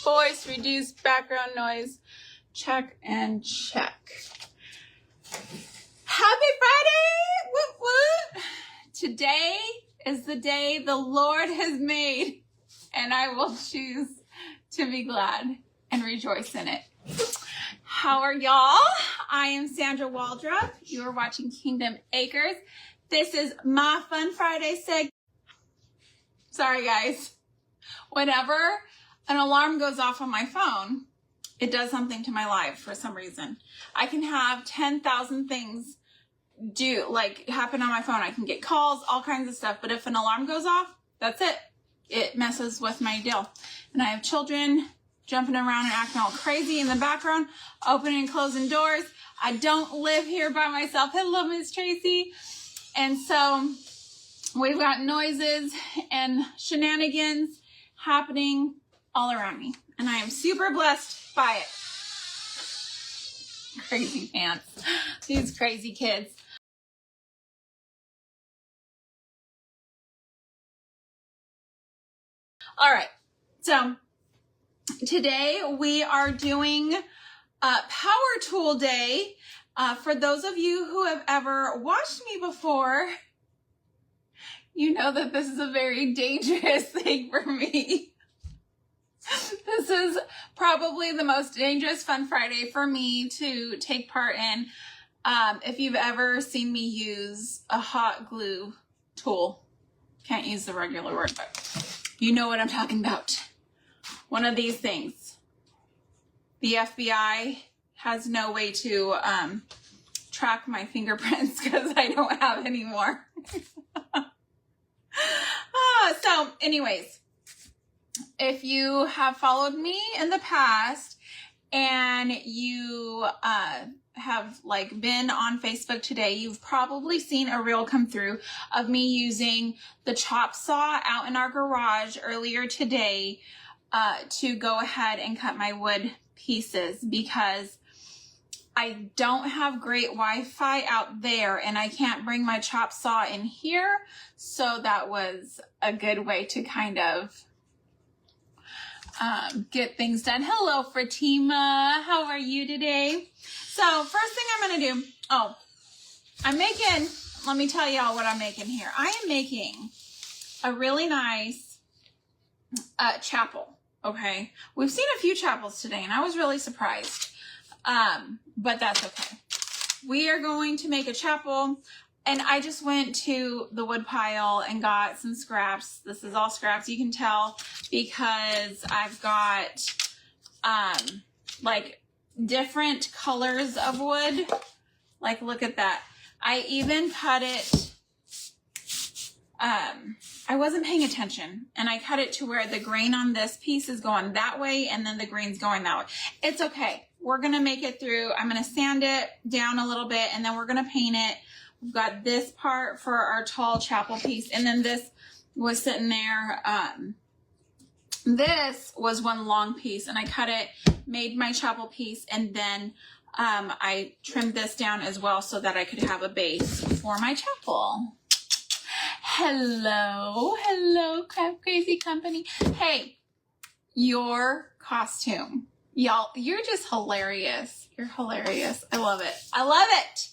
voice, reduce background noise, check and check. Happy Friday! Woot woot! Today is the day the Lord has made, and I will choose to be glad and rejoice in it. How are y'all? I am Sandra Waldrop. You are watching Kingdom Acres. This is my Fun Friday segment. Sorry guys. Whenever an alarm goes off on my phone, it does something to my life for some reason. I can have 10,000 things happen on my phone. I can get calls, all kinds of stuff. But if an alarm goes off, that's it. It messes with my deal. And I have children jumping around and acting all crazy in the background, opening and closing doors. I don't live here by myself. Hello, Miss Tracy. And so we've got noises and shenanigans happening all around me. And I am super blessed by it. Crazy pants. These crazy kids. All right. So today we are doing Power Tool Day. For those of you who have ever watched me before, you know that this is a very dangerous thing for me. This is probably the most dangerous Fun Friday for me to take part in. If you've ever seen me use a hot glue tool, can't use the regular word, but you know what I'm talking about. One of these things. The FBI has no way to track my fingerprints because I don't have any more. So anyways, if you have followed me in the past and you have been on Facebook today, you've probably seen a reel come through of me using the chop saw out in our garage earlier today to go ahead and cut my wood pieces because I don't have great Wi-Fi out there and I can't bring my chop saw in here. So that was a good way to kind of get things done. Hello, Fatima. How are you today? So first thing I'm going to do, let me tell y'all what I'm making here. I am making a really nice chapel. Okay. We've seen a few chapels today and I was really surprised. But that's okay. We are going to make a chapel, and I just went to the wood pile and got some scraps. This is all scraps, you can tell, because I've got different colors of wood. Like, look at that. I even cut it, I wasn't paying attention, and I cut it to where the grain on this piece is going that way, and then the grain's going that way. It's okay. We're going to make it through. I'm going to sand it down a little bit, and then we're going to paint it. We've got this part for our tall chapel piece, and then this was sitting there. This was one long piece, and I cut it, made my chapel piece, and then I trimmed this down as well so that I could have a base for my chapel. Hello, Crab Crazy Company. Hey, your costume. Y'all, you're just hilarious. You're hilarious. I love it. I love it.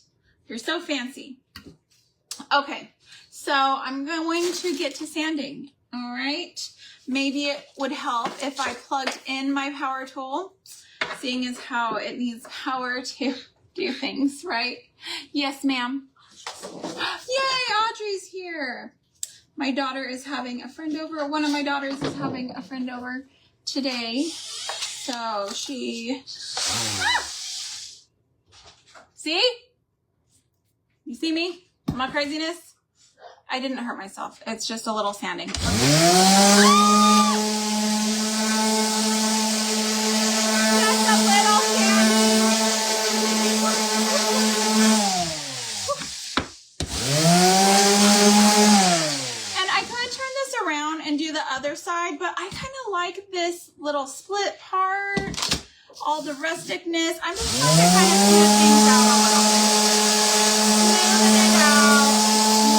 You're so fancy. Okay, so I'm going to get to sanding. All right. Maybe it would help if I plugged in my power tool, seeing as how it needs power to do things, right? Yes, ma'am. Yay, Audrey's here. My daughter is having a friend over. One of my daughters is having a friend over today. So she, see? You see me? My craziness? I didn't hurt myself. It's just a little sanding. Just a little sanding. And I could turn this around and do the other side, but I kind of like this little split part, all the rusticness. I'm just trying to kind of smooth things out a little bit. Smoothing it out,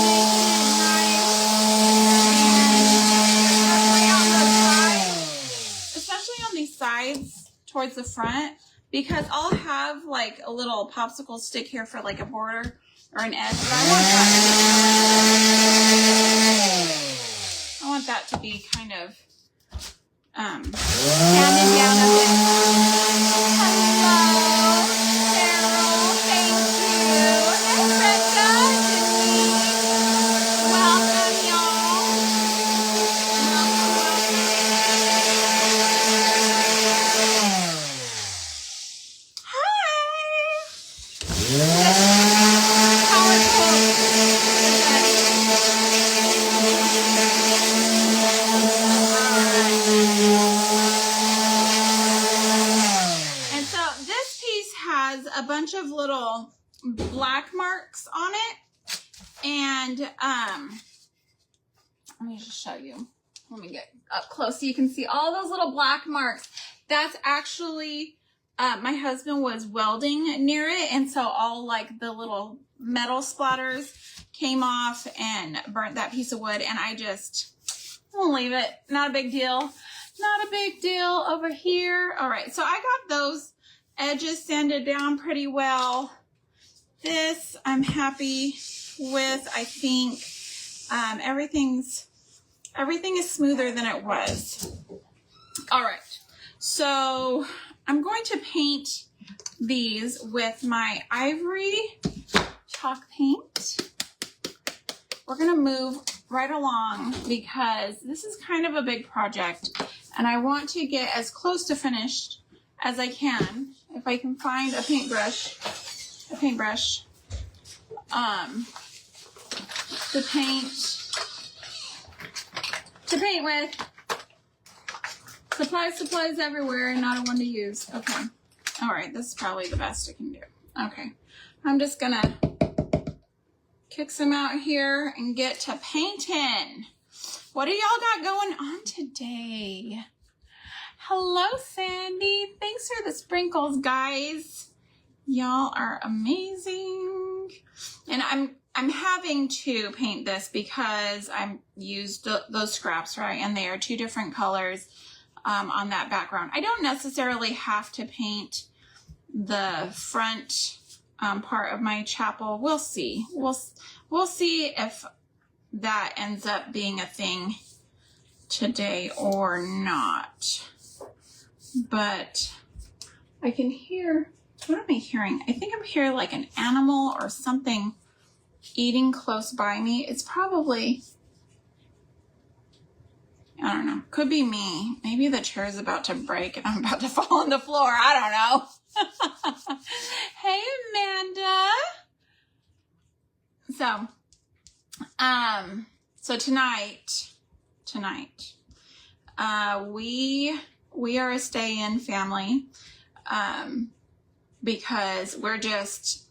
making it nice. And especially on these sides, towards the front because I'll have like a little popsicle stick here for like a border or an edge, but I want that to be kind of handed down a bit. Hello, Cheryl, thank you. And Brenda, Denise, welcome y'all. A bunch of little black marks on it, and let me just show you. Let me get up close so you can see all those little black marks. That's actually my husband was welding near it, and so all like the little metal splatters came off and burnt that piece of wood, and I'll leave it. Not a big deal. Not a big deal over here. All right, so I got those edges sanded down pretty well. This I'm happy with. I think everything is smoother than it was. All right, so I'm going to paint these with my ivory chalk paint. We're gonna move right along because this is kind of a big project and I want to get as close to finished as I can. If I can find a paintbrush to paint with. Supplies everywhere and not a one to use. Okay. All right. This is probably the best I can do. Okay. I'm just gonna kick some out here and get to painting. What do y'all got going on today? Hello, Sandy. Thanks for the sprinkles, guys. Y'all are amazing. And I'm having to paint this because I used those scraps, right? And they are two different colors on that background. I don't necessarily have to paint the front part of my chapel. We'll see. We'll see if that ends up being a thing today or not. But I can hear, what am I hearing? I think I'm hearing like an animal or something eating close by me. It's probably, I don't know, could be me. Maybe the chair is about to break and I'm about to fall on the floor. I don't know. Hey, Amanda. So tonight, we are a stay-in family, because we're just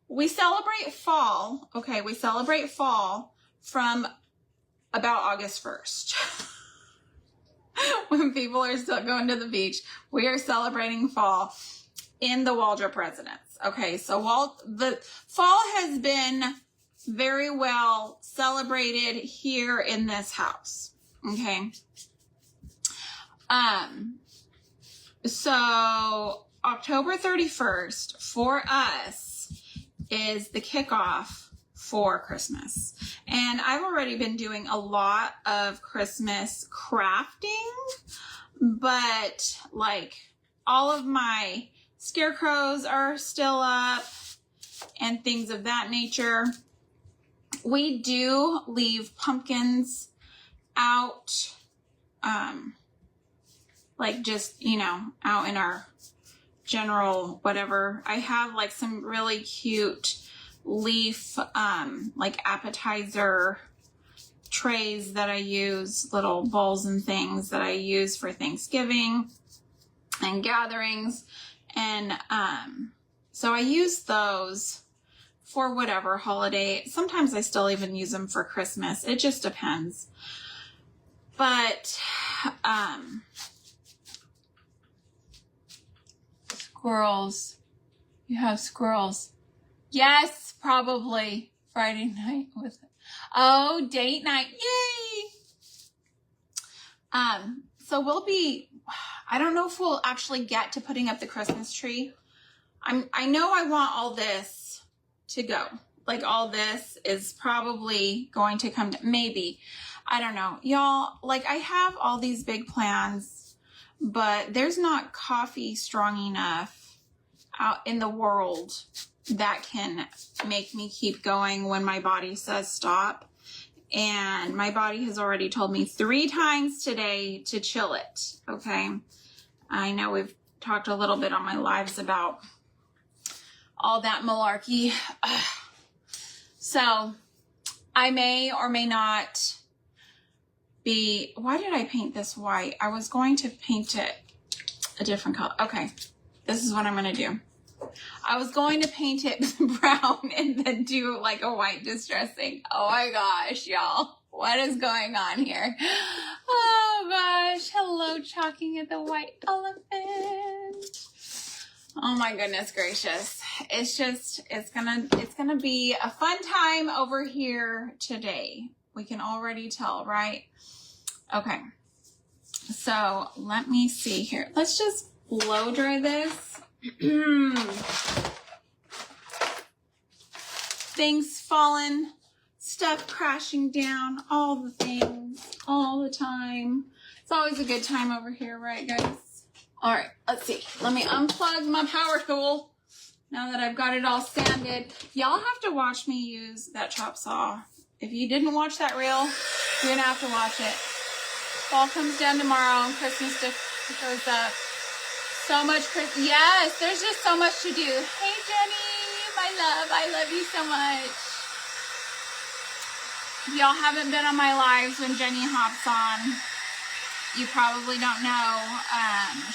we celebrate fall. Okay. We celebrate fall from about August 1st. When people are still going to the beach, we are celebrating fall in the Waldrop residence. Okay. So the fall has been very well celebrated here in this house. Okay. So October 31st for us is the kickoff for Christmas. And I've already been doing a lot of Christmas crafting, but like all of my scarecrows are still up and things of that nature. We do leave pumpkins out, like just, you know, out in our general whatever. I have like some really cute leaf, like appetizer trays that I use, little bowls and things that I use for Thanksgiving and gatherings. And, so I use those for whatever holiday. Sometimes I still even use them for Christmas. It just depends. But, squirrels. You have squirrels. Yes, probably Friday night with it. Oh, date night. Yay. So I don't know if we'll actually get to putting up the Christmas tree. I know I want all this to go. Like all this is probably going to come to, maybe. I don't know. Y'all, like I have all these big plans, but there's not coffee strong enough out in the world that can make me keep going when my body says stop. And my body has already told me 3 times today to chill it, okay? I know we've talked a little bit on my lives about all that malarkey. So I may or may not be, why did I paint this white? I was going to paint it a different color. Okay, this is what I'm gonna do. I was going to paint it brown and then do like a white distressing. Oh my gosh, y'all. What is going on here? Oh gosh. Hello, chalking at the white elephant. Oh my goodness gracious. It's gonna be a fun time over here today. We can already tell, right? Okay. So let me see here. Let's just blow dry this. Things falling, stuff crashing down, all the things, all the time. It's always a good time over here, right, guys? All right, let's see. Let me unplug my power tool now that I've got it all sanded. Y'all have to watch me use that chop saw. If you didn't watch that reel, you're gonna have to watch it. Fall comes down tomorrow and Christmas goes up. So much Christmas. Yes, there's just so much to do. Hey, Jenny, my love. I love you so much. If y'all haven't been on my lives when Jenny hops on, you probably don't know.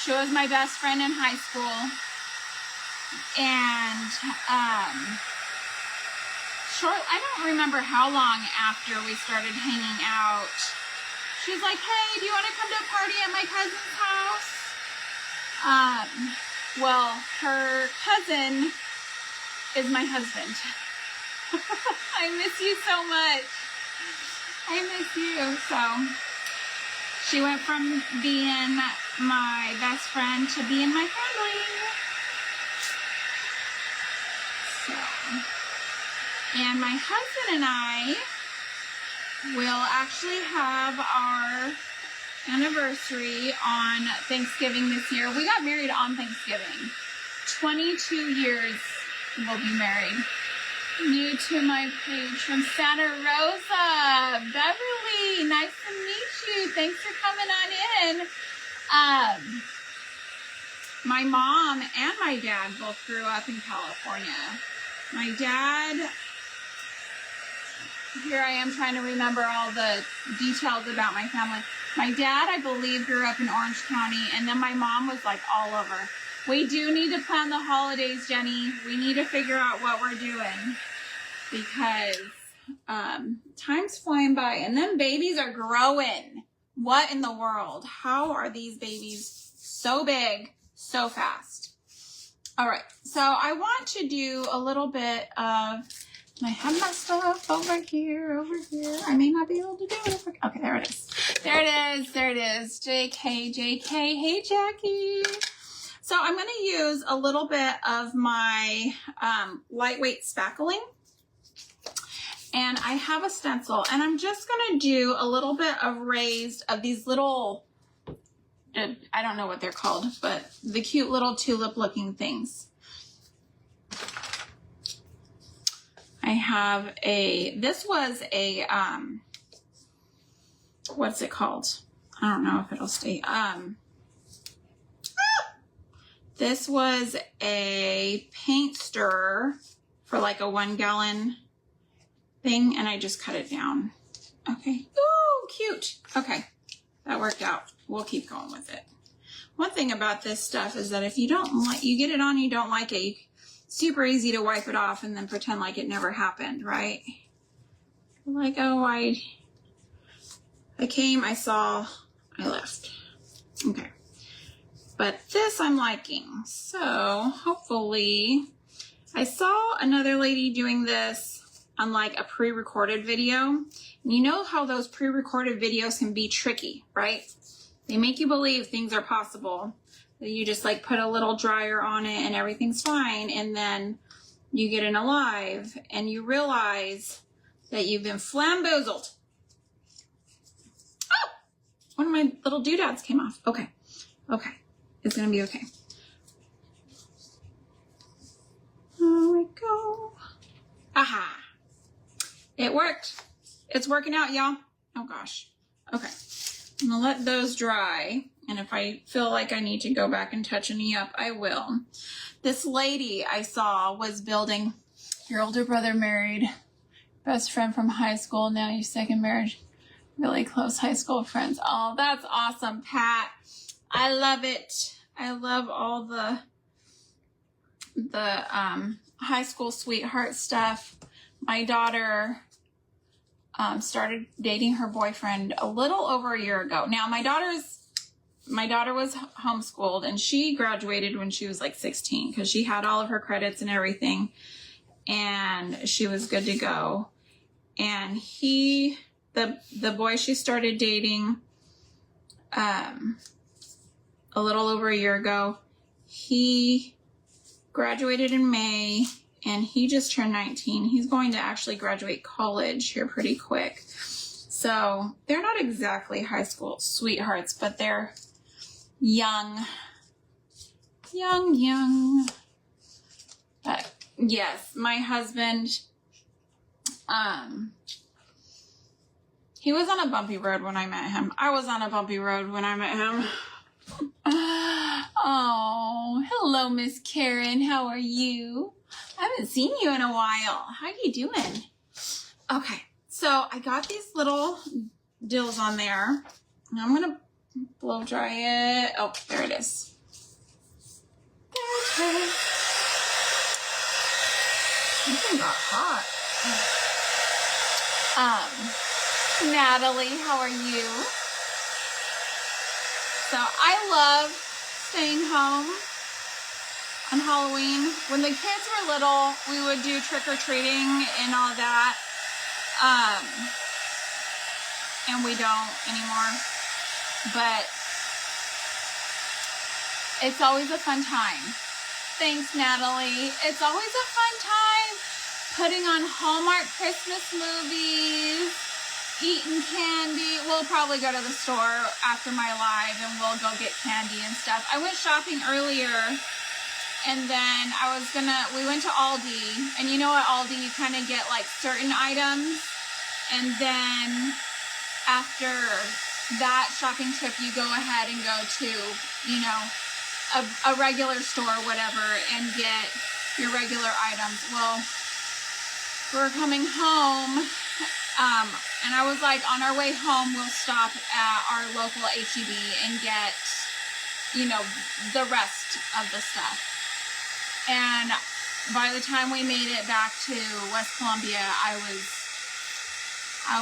She was my best friend in high school. And I don't remember how long after we started hanging out, she was like, hey, do you want to come to a party at my cousin's house? Well, her cousin is my husband. I miss you so much. I miss you. So she went from being my best friend to being my family. So, and my husband and I will actually have our anniversary on Thanksgiving this year. We got married on Thanksgiving. 22 years we'll be married. New to my page from Santa Rosa. Beverly, nice to meet you. Thanks for coming on in. My mom and my dad both grew up in California. My dad, here I am trying to remember all the details about my family. My dad, I believe, grew up in Orange County, and then my mom was like all over. We do need to plan the holidays, Jenny. We need to figure out what we're doing because time's flying by, and then babies are growing. What in the world? How are these babies so big so fast? All right, so I want to do a little bit of, I have my stuff over here. I may not be able to do it. Okay, there it is. There it is. JK. Hey, Jackie. So I'm going to use a little bit of my lightweight spackling. And I have a stencil. And I'm just going to do a little bit of raised of these little, I don't know what they're called, but the cute little tulip looking things. I have this was a, what's it called? I don't know if it'll stay. This was a paint stirrer for like a 1 gallon thing, and I just cut it down. Okay. Ooh, cute. Okay. That worked out. We'll keep going with it. One thing about this stuff is that if you don't like, you get it on, you don't like it, super easy to wipe it off and then pretend like it never happened, right? Like, oh, I came, I saw, I left. Okay. But this I'm liking. So hopefully, I saw another lady doing this on like a pre-recorded video. And you know how those pre-recorded videos can be tricky, right? They make you believe things are possible. That you just like put a little dryer on it and everything's fine. And then you get in alive and you realize that you've been flamboozled. Oh, one of my little doodads came off. Okay. Okay. It's going to be okay. There we go. Aha. It worked. It's working out, y'all. Oh gosh. Okay. I'm gonna let those dry. And if I feel like I need to go back and touch any up, I will. This lady I saw was building, your older brother married, best friend from high school, now your second marriage, really close high school friends. Oh, that's awesome, Pat. I love it. I love all the high school sweetheart stuff. My daughter started dating her boyfriend a little over a year ago. Now, my daughter was homeschooled, and she graduated when she was like 16 because she had all of her credits and everything, and she was good to go. And the boy she started dating a little over a year ago, he graduated in May, and he just turned 19. He's going to actually graduate college here pretty quick. So they're not exactly high school sweethearts, but they're young. But yes, my husband, he was on a bumpy road when I met him. I was on a bumpy road when I met him. Oh, hello, Miss Karen. How are you? I haven't seen you in a while. How are you doing? Okay, so I got these little dills on there. And I'm going to blow dry it. Oh, there it is. There it is. Something got hot. Natalie, how are you? So I love staying home on Halloween. When the kids were little, we would do trick-or-treating and all that. And we don't anymore. But it's always a fun time. Thanks, Natalie. It's always a fun time putting on Hallmark Christmas movies, eating candy. We'll probably go to the store after my live and we'll go get candy and stuff. I went shopping earlier, and then we went to Aldi, and you know at Aldi you kind of get like certain items, and then after that shopping trip you go ahead and go to, you know, a regular store or whatever and get your regular items. Well, we're coming home, and I was like, on our way home we'll stop at our local H-E-B and get, you know, the rest of the stuff. And by the time we made it back to West Columbia, I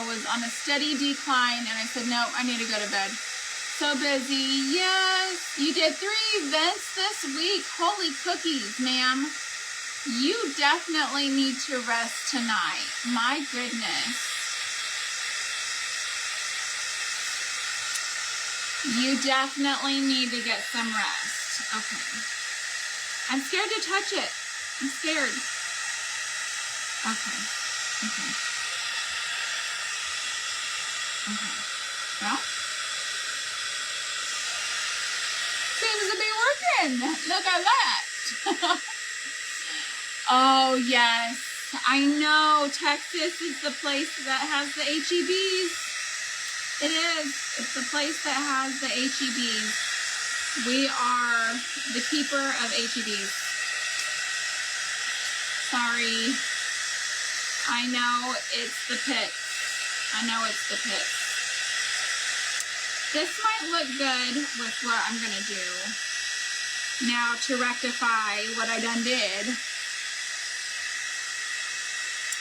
was on a steady decline, and I said, no, I need to go to bed. So busy. Yes, you did 3 events this week. Holy cookies, ma'am. You definitely need to rest tonight. My goodness. You definitely need to get some rest. Okay. I'm scared to touch it. I'm scared. Okay. Okay. Okay. Well, seems to be working. Look at that. Oh, yes. I know. Texas is the place that has the H-E-Bs. It is. It's the place that has the H-E-Bs. We are the keeper of H-E-Bs. Sorry. I know it's the pits. I know it's the pits. This might look good with what I'm going to do. Now, to rectify what I done did,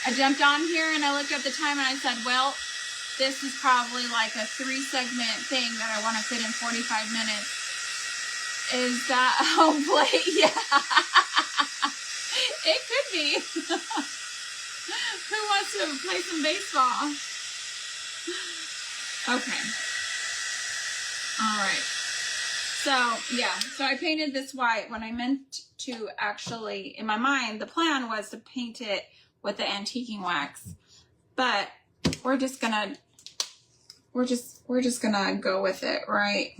I jumped on here and I looked at the time and I said, well, this is probably like a 3-segment thing that I want to fit in 45 minutes. Is that home plate? Yeah. It could be. Who wants to play some baseball? Okay. All right. So, yeah. So I painted this white when I meant to actually, in my mind, the plan was to paint it with the antiquing wax. But we're just gonna go with it, right?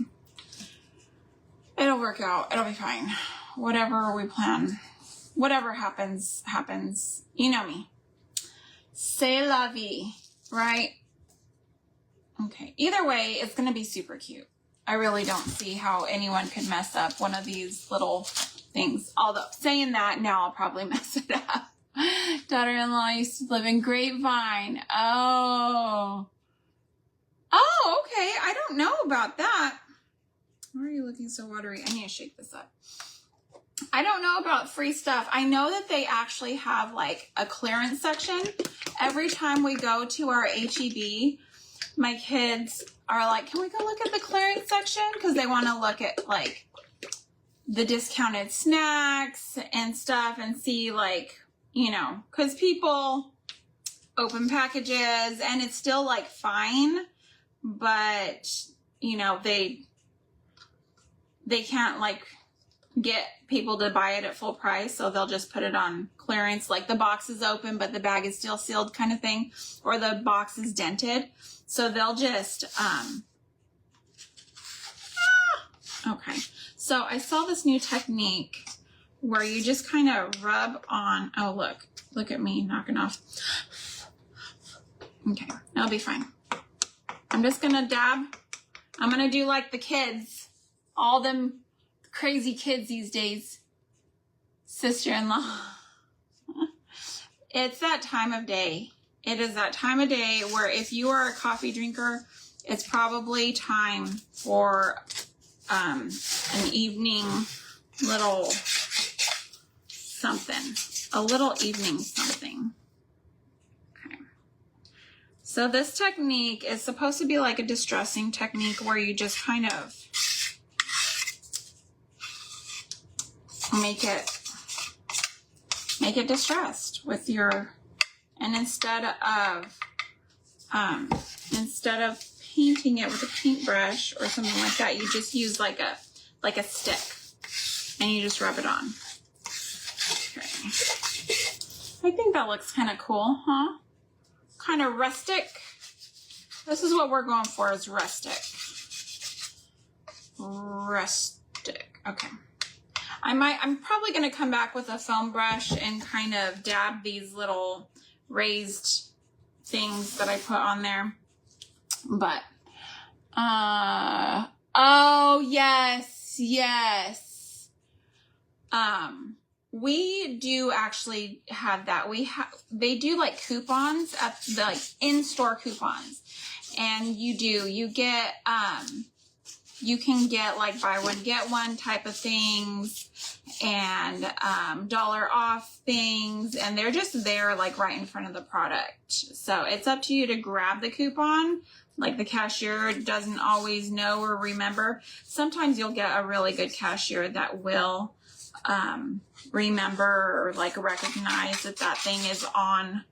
It'll work out. It'll be fine. Whatever we plan, whatever happens, happens. You know me. C'est la vie, right? Okay. Either way, it's gonna be super cute. I really don't see how anyone could mess up one of these little things. Although, saying that, now I'll probably mess it up. Daughter-in-law used to live in Grapevine. Oh. Oh, okay. I don't know about that. Why are you looking so watery? I need to shake this up. I don't know about free stuff. I know that they actually have like a clearance section. Every time we go to our HEB, my kids are like, can we go look at the clearance section? Because they want to look at like the discounted snacks and stuff and see like, you know, because people open packages and it's still like fine, but you know, they can't like get people to buy it at full price, so they'll just put it on clearance, like the box is open but the bag is still sealed kind of thing, or the box is dented, so they'll just okay. So I saw this new technique where you just kind of rub on, oh look at me knocking off. Okay, that'll be fine. I'm just gonna dab. I'm gonna do like the kids, all them crazy kids these days. Sister-in-law. It's that time of day. It is that time of day where if you are a coffee drinker, it's probably time for an evening little something. A little evening something. Okay. So this technique is supposed to be like a distressing technique where you just kind of make it distressed with your, and instead of painting it with a paintbrush or something like that, you just use like a stick and you just rub it on. Okay. I think that looks kind of cool, huh? Kind of rustic. This is what we're going for, is rustic. Rustic. Okay. I'm probably going to come back with a foam brush and kind of dab these little raised things that I put on there. But, oh, yes, yes. We do actually have that. They do like coupons at the like in-store coupons. And you get, you can get like buy one, get one type of things and $1 off things. And they're just there like right in front of the product. So it's up to you to grab the coupon. Like the cashier doesn't always know or remember. Sometimes you'll get a really good cashier that will remember or like recognize that that thing is on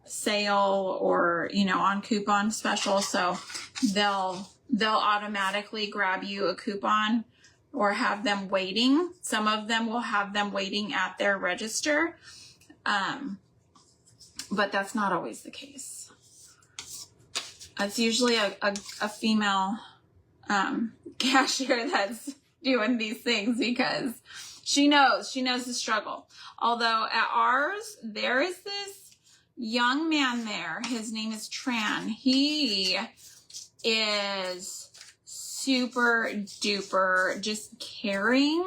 sale or, you know, on coupon special. So they'll automatically grab you a coupon or have them waiting. Some of them will have them waiting at their register. But that's not always the case. It's usually a female cashier that's doing these things because she knows the struggle. Although at ours, there is this young man there. His name is Tran. He is super duper just caring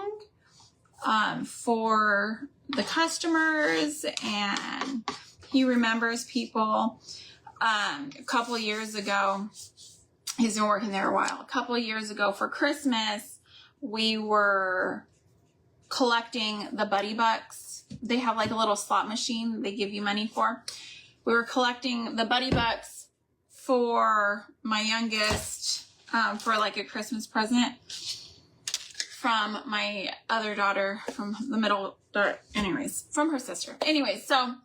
for the customers, and he remembers people. A couple years ago, he's been working there a while. A couple years ago for Christmas, we were collecting the Buddy Bucks. They have like a little slot machine they give you money for. We were collecting the Buddy Bucks for my youngest for like a Christmas present from my other daughter, from the middle daughter, anyways, from her sister. Anyways, so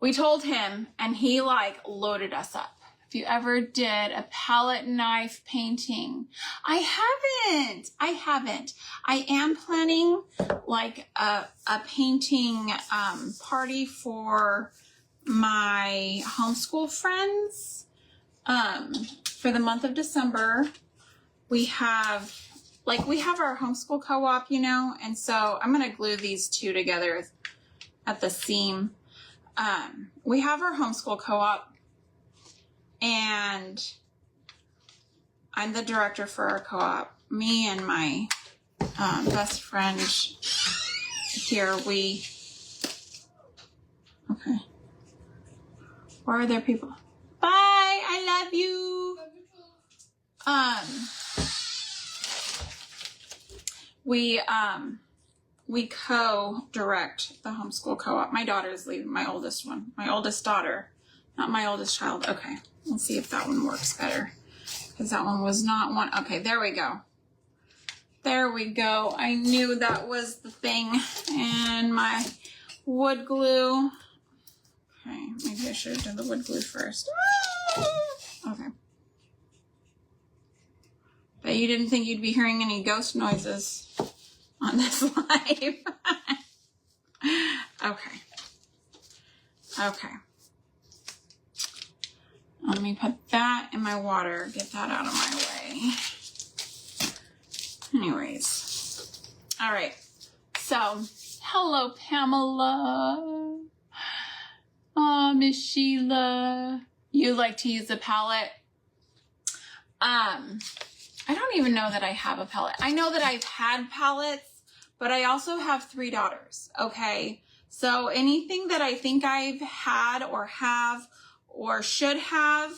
we told him and he like loaded us up if you ever did a palette knife painting. I haven't. I am planning like a painting party for my homeschool friends for the month of December. We have our homeschool co-op, you know, and so I'm going to glue these two together at the seam. We have our homeschool co-op, and I'm the director for our co-op. Me and my best friend here, okay. Where are there people? Bye, I love you. We co-direct the homeschool co-op. My daughter's leaving, my oldest one. My oldest daughter, not my oldest child. Okay, let's see if that one works better. Because that one was not one. Okay, there we go. There we go. I knew that was the thing. And my wood glue. Okay, maybe I should have done the wood glue first. Okay. But you didn't think you'd be hearing any ghost noises on this live. Okay. Okay. Let me put that in my water, get that out of my way. Anyways. All right. So, hello, Pamela. Oh, Miss Sheila. You like to use a palette? I don't even know that I have a palette. I know that I've had palettes, but I also have 3 daughters, okay? So anything that I think I've had or have or should have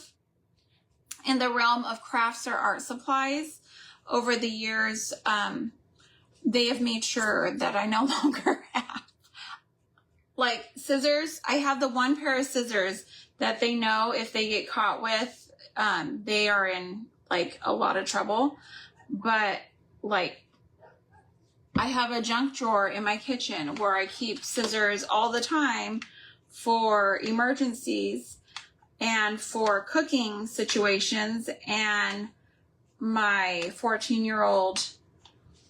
in the realm of crafts or art supplies over the years, they have made sure that I no longer have. Like scissors, I have the one pair of scissors that they know if they get caught with, they are in like a lot of trouble. But like I have a junk drawer in my kitchen where I keep scissors all the time for emergencies and for cooking situations. And my 14-year-old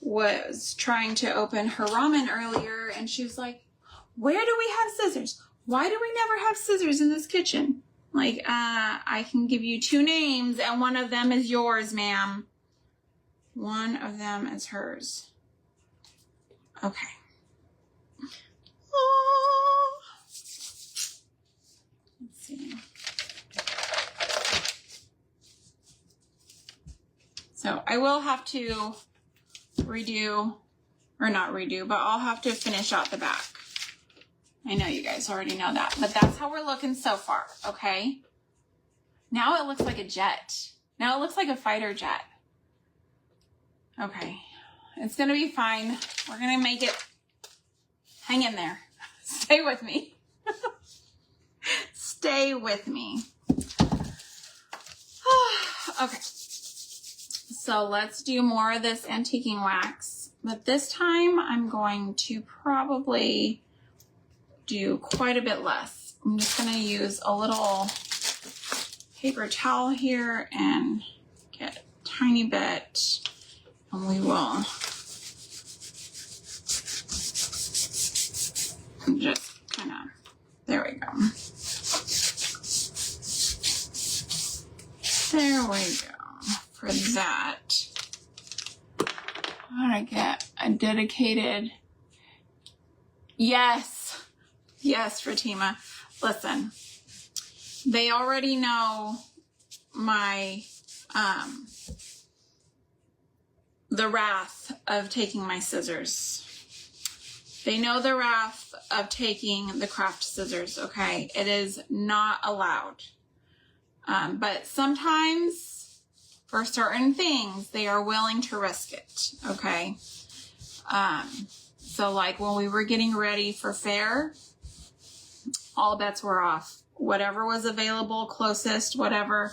was trying to open her ramen earlier, and she was like, where do we have scissors? Why do we never have scissors in this kitchen? Like, I can give you 2 names, and one of them is yours, ma'am. One of them is hers. Okay. Oh. Let's see. So I will have to redo, or not redo, but I'll have to finish out the back. I know you guys already know that, but that's how we're looking so far, okay? Now it looks like a jet. Now it looks like a fighter jet. Okay, it's gonna be fine. We're gonna make it. Hang in there. Stay with me. Stay with me. Okay, so let's do more of this antiquing wax, but this time I'm going to probably do quite a bit less. I'm just going to use a little paper towel here and get a tiny bit, and we will just kind of, there we go. There we go. For that, I want to get a dedicated, yes, Fatima. Listen, they already know my, the wrath of taking my scissors. They know the wrath of taking the craft scissors, okay? It is not allowed. But sometimes, for certain things, they are willing to risk it, okay? So like when we were getting ready for fair, all bets were off. Whatever was available, closest, whatever,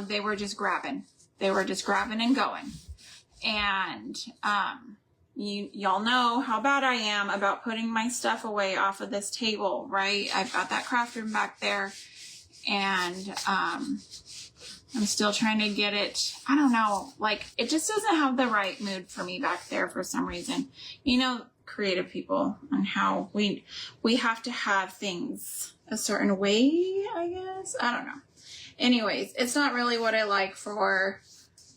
they were just grabbing. They were just grabbing and going. And y'all know how bad I am about putting my stuff away off of this table, right? I've got that craft room back there, And I'm still trying to get it. I don't know, like it just doesn't have the right mood for me back there for some reason. You know, creative people and how we have to have things a certain way, I guess. I don't know. Anyways, it's not really what I like for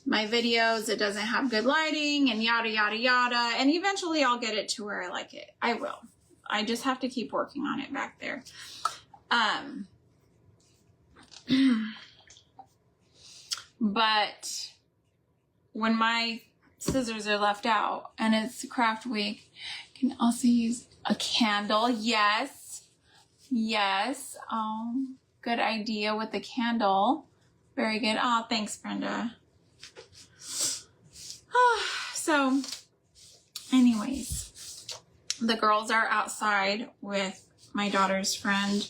my videos. It doesn't have good lighting and yada, yada, yada. And eventually I'll get it to where I like it. I will. I just have to keep working on it back there. But when my scissors are left out and it's craft week, I can also use a candle. Yes. Yes. Oh, good idea with the candle. Very good. Oh, thanks, Brenda. So anyways, the girls are outside with my daughter's friend.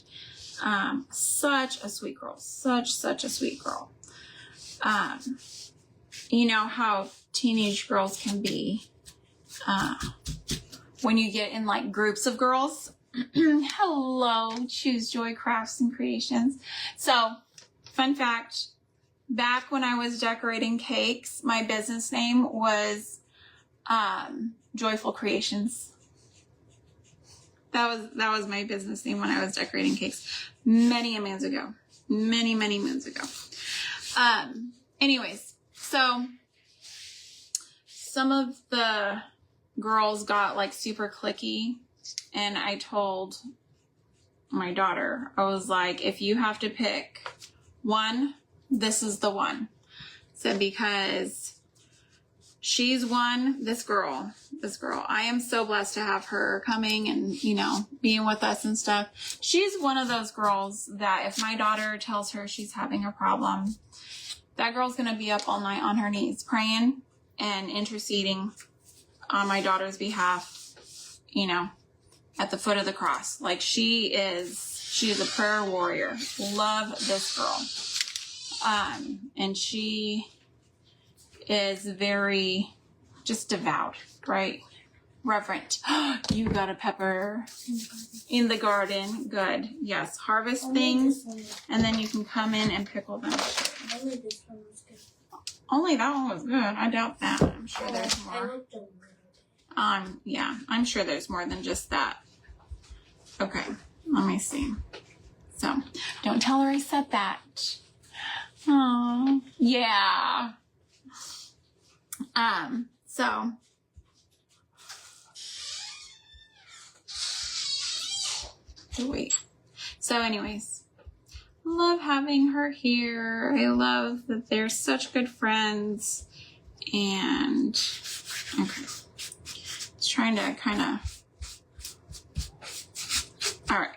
Such a sweet girl. Such a sweet girl. You know how teenage girls can be when you get in like groups of girls. Hello, Choose Joy Crafts and Creations. So, fun fact, back when I was decorating cakes, my business name was Joyful Creations. That was my business name when I was decorating cakes many moons ago. Many moons ago. Anyways, so some of the girls got like super cliquey, and I told my daughter, I was like, if you have to pick one, this is the one. So because she's one, this girl, I am so blessed to have her coming and, you know, being with us and stuff. She's one of those girls that if my daughter tells her she's having a problem, that girl's going to be up all night on her knees praying and interceding on my daughter's behalf, you know, at the foot of the cross. Like she is a prayer warrior. Love this girl. And she is very just devout, right? Reverent. You got a pepper in the garden. Good. Yes. Harvest things and then you can come in and pickle them. Only this one was good. Only that one was good. I doubt that. I'm sure there's more. Yeah, I'm sure there's more than just that. Okay, let me see. So, don't tell her I said that. Oh, yeah. So. Wait. So anyways, love having her here. I love that they're such good friends. And, okay. Just trying to kind of, all right.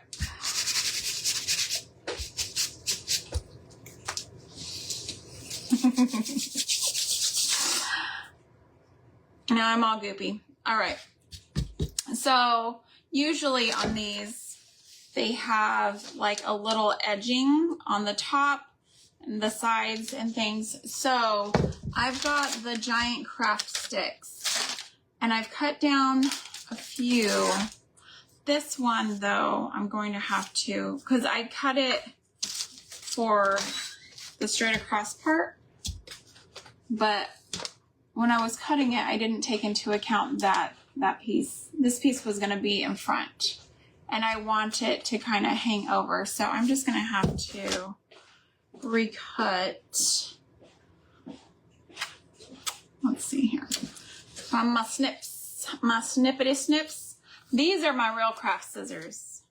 Now I'm all goopy. All right. So usually on these, they have like a little edging on the top and the sides and things. So I've got the giant craft sticks and I've cut down a few. This one though, I'm going to have to, because I cut it for the straight across part, but when I was cutting it, I didn't take into account that this piece was going to be in front and I want it to kind of hang over. So I'm just going to have to recut. Let's see here. From my snips, my snippety snips. These are my real craft scissors.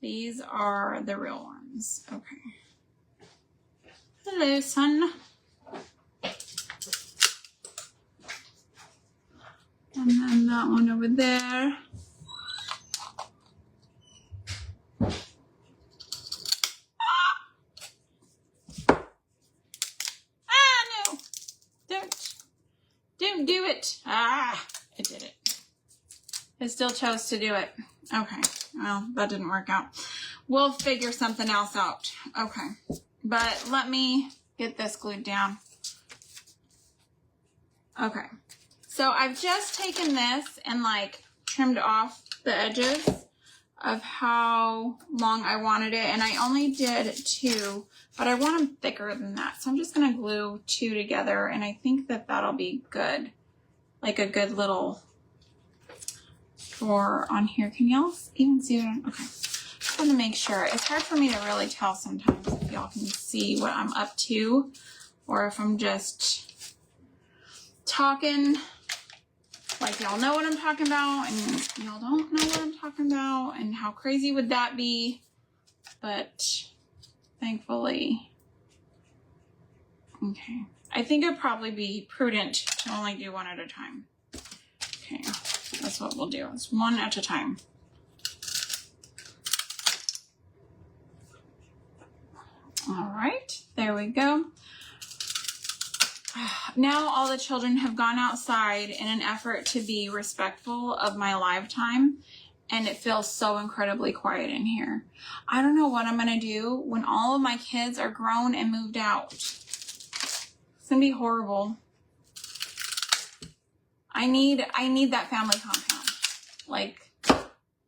These are the real ones. Okay. Hello, son. And then that one over there. No. Don't do it. I did it. I still chose to do it. Okay. Well, that didn't work out. We'll figure something else out. Okay. But let me get this glued down. Okay. So I've just taken this and like trimmed off the edges of how long I wanted it, and I only did 2, but I want them thicker than that. So I'm just gonna glue 2 together, and I think that that'll be good. Like a good little for on here. Can y'all even see what I'm, okay. Just want to make sure. It's hard for me to really tell sometimes if y'all can see what I'm up to, or if I'm just talking like y'all know what I'm talking about and y'all don't know what I'm talking about, and how crazy would that be? But thankfully, okay. I think it'd probably be prudent to only do 1 at a time. Okay, that's what we'll do. It's 1 at a time. All right, there we go. Now all the children have gone outside in an effort to be respectful of my live time, and it feels so incredibly quiet in here. I don't know what I'm gonna do when all of my kids are grown and moved out. It's gonna be horrible. I need that family compound. Like,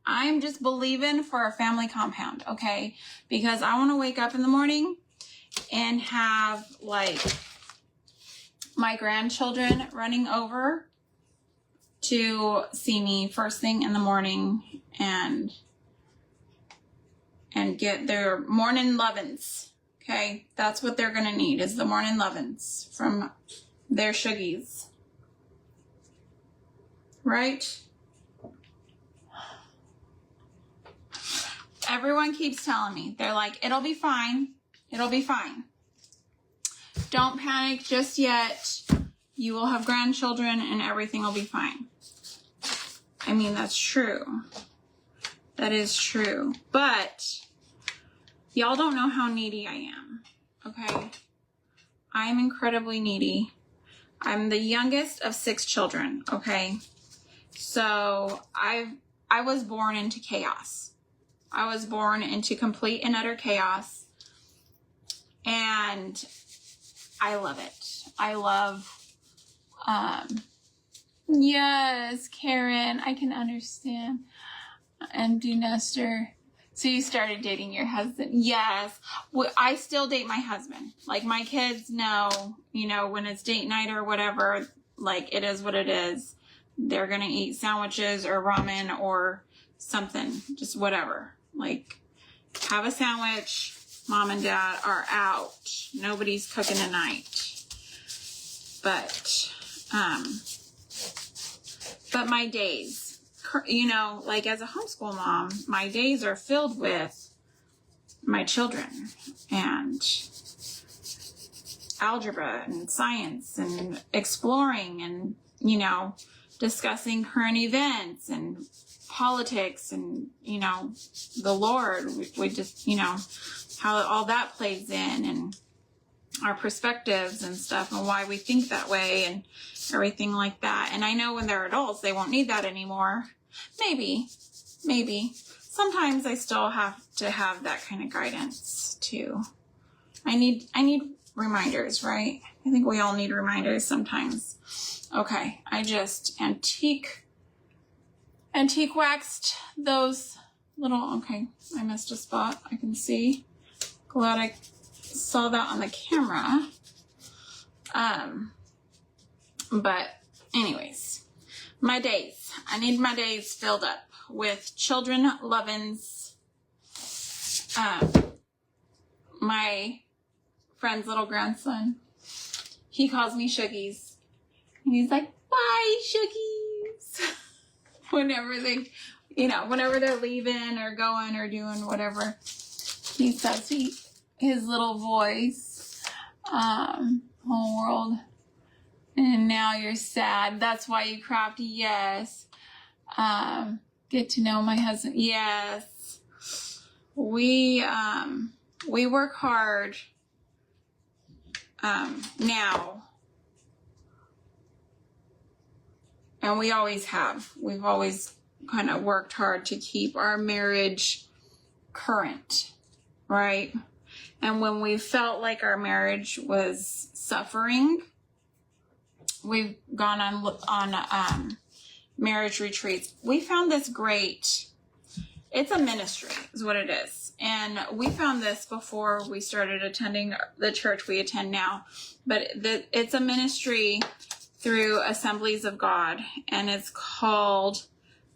I'm just believing for a family compound, okay? Because I want to wake up in the morning and have like my grandchildren running over to see me first thing in the morning and get their morning lovin's. Okay, that's what they're gonna need, is the morning lovin's from their Shuggies. Right? Everyone keeps telling me, they're like, it'll be fine. It'll be fine. Don't panic just yet. You will have grandchildren and everything will be fine. I mean, that's true. That is true. But y'all don't know how needy I am. Okay? I am incredibly needy. I'm the youngest of 6 children. Okay? So I was born into chaos. I was born into complete and utter chaos. And I love it. I love, yes, Karen, I can understand. Empty nester. So you started dating your husband? Yes. Well, I still date my husband. Like, my kids know, you know, when it's date night or whatever, like, it is what it is. They're going to eat sandwiches or ramen or something, just whatever. Like, have a sandwich. Mom and dad are out. Nobody's cooking tonight. But my days, you know, like as a homeschool mom, my days are filled with my children and algebra and science and exploring and, you know, discussing current events and politics and, you know, the Lord. We just, you know, how all that plays in and our perspectives and stuff and why we think that way and everything like that. And I know when they're adults, they won't need that anymore. Maybe. Sometimes I still have to have that kind of guidance too. I need reminders, right? I think we all need reminders sometimes. Okay, I just antique waxed those little, okay, I missed a spot, I can see. Glad I saw that on the camera. But anyways, my days. I need my days filled up with children lovin's. My friend's little grandson, he calls me Shuggies. And he's like, bye, Shuggies. Whenever they, you know, whenever they're leaving or going or doing whatever, he's so sweet. His little voice, whole world. And now you're sad. That's why you cropped. Yes. Get to know my husband. Yes. We work hard, now. And we always have. We've always kind of worked hard to keep our marriage current, right? And when we felt like our marriage was suffering, we've gone on marriage retreats. We found this great. it's a ministry is what it is. And we found this before we started attending the church we attend now, but it's a ministry through Assemblies of God, and it's called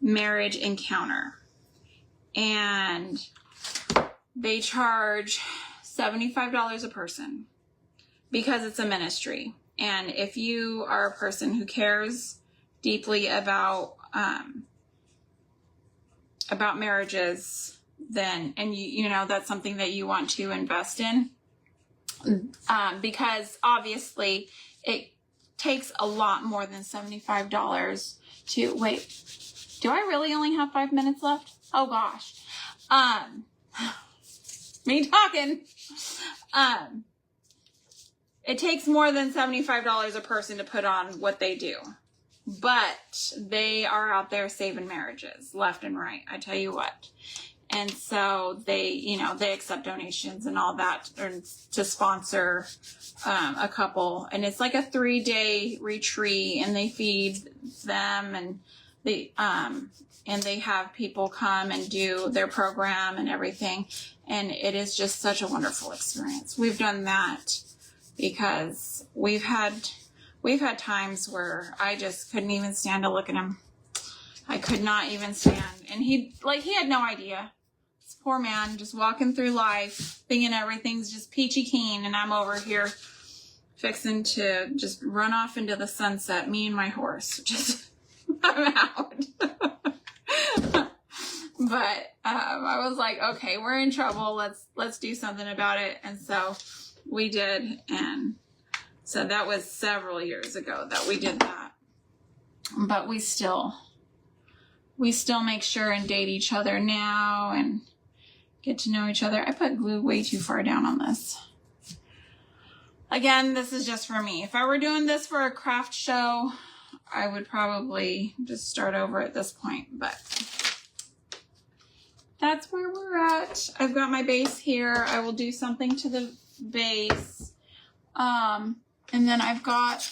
Marriage Encounter. And they charge $75 a person because it's a ministry. And if you are a person who cares deeply about marriages, then, and you know, that's something that you want to invest in, because obviously it takes a lot more than $75 to, wait, do I really only have 5 minutes left? Oh gosh. Me talking. It takes more than $75 a person to put on what they do. But they are out there saving marriages left and right. I tell you what. And so they, you know, they accept donations and all that to sponsor a couple. And it's like a 3-day retreat, and they feed them, and they have people come and do their program and everything. And it is just such a wonderful experience. We've done that because we've had times where I just couldn't even stand to look at him. I could not even stand. And he had no idea. This poor man just walking through life thinking everything's just peachy keen, and I'm over here fixing to just run off into the sunset, me and my horse. Just, I'm out. But I was like, okay, we're in trouble. Let's do something about it. And so we did, and so that was several years ago that we did that. But we still make sure and date each other now and get to know each other. I put glue way too far down on this. Again, this is just for me. If I were doing this for a craft show, I would probably just start over at this point, but that's where we're at. I've got my base here. I will do something to the base. And then I've got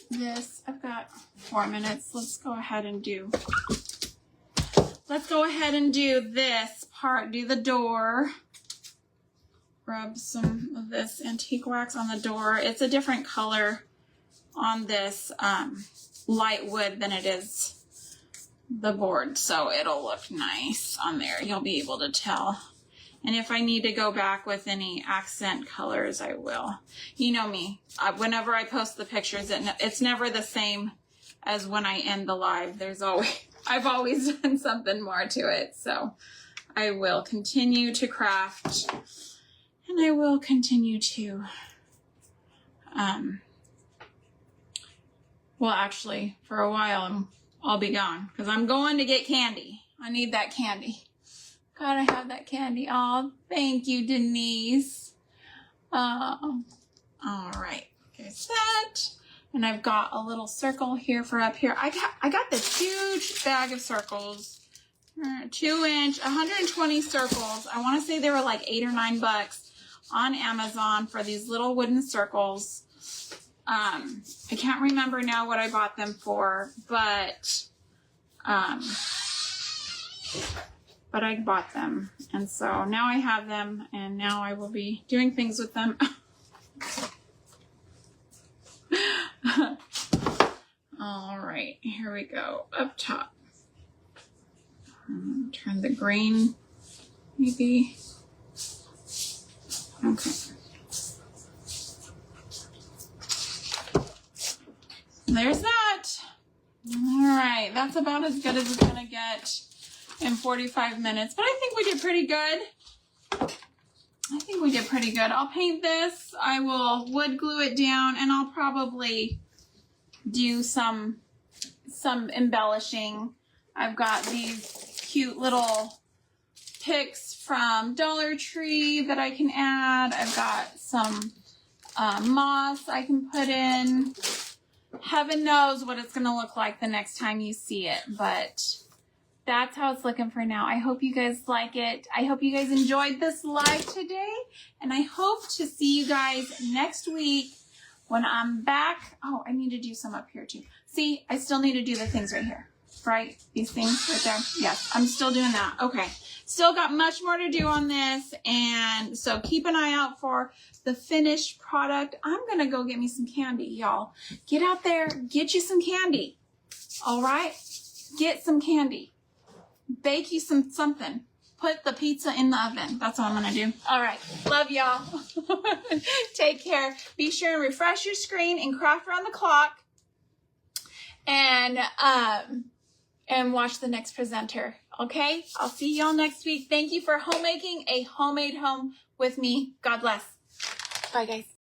this. I've got 4 minutes. Let's go ahead and do this part. Do the door. Rub some of this antique wax on the door. It's a different color on this light wood than it is the board, so it'll look nice on there. You'll be able to tell. And if I need to go back with any accent colors, I will. You know me. Whenever I post the pictures, it's never the same as when I end the live. I've always done something more to it. So I will continue to craft, and I will continue to, well, actually, for a while, I'll be gone because I'm going to get candy. I need that candy. Gotta have that candy. Oh, thank you, Denise. All right, there's that. And I've got a little circle here for up here. I got this huge bag of circles, 2-inch, 120 circles. I want to say they were like $8 or $9 on Amazon for these little wooden circles. I can't remember now what I bought them for, but I bought them, and so now I have them, and now I will be doing things with them. All right, here we go. Up top. Turn the green, maybe. Okay. There's that. All right, that's about as good as it's gonna get in 45 minutes, but I think we did pretty good. I'll paint this. I will wood glue it down, and I'll probably do some embellishing. I've got these cute little picks from Dollar Tree that I can add. I've got some moss I can put in. Heaven knows what it's going to look like the next time you see it, but that's how it's looking for now. I hope you guys like it. I hope you guys enjoyed this live today, and I hope to see you guys next week when I'm back. Oh, I need to do some up here too. See, I still need to do the things right here. right? These things right there. Yes, I'm still doing that. Okay. Still got much more to do on this. And so keep an eye out for the finished product. I'm going to go get me some candy, y'all. Get out there, get you some candy. All right? Get some candy. Bake you something. Put the pizza in the oven. That's what I'm going to do. All right. Love y'all. Take care. Be sure and refresh your screen and craft around the clock. And watch the next presenter. Okay? I'll see y'all next week. Thank you for homemaking a homemade home with me. God bless. Bye, guys.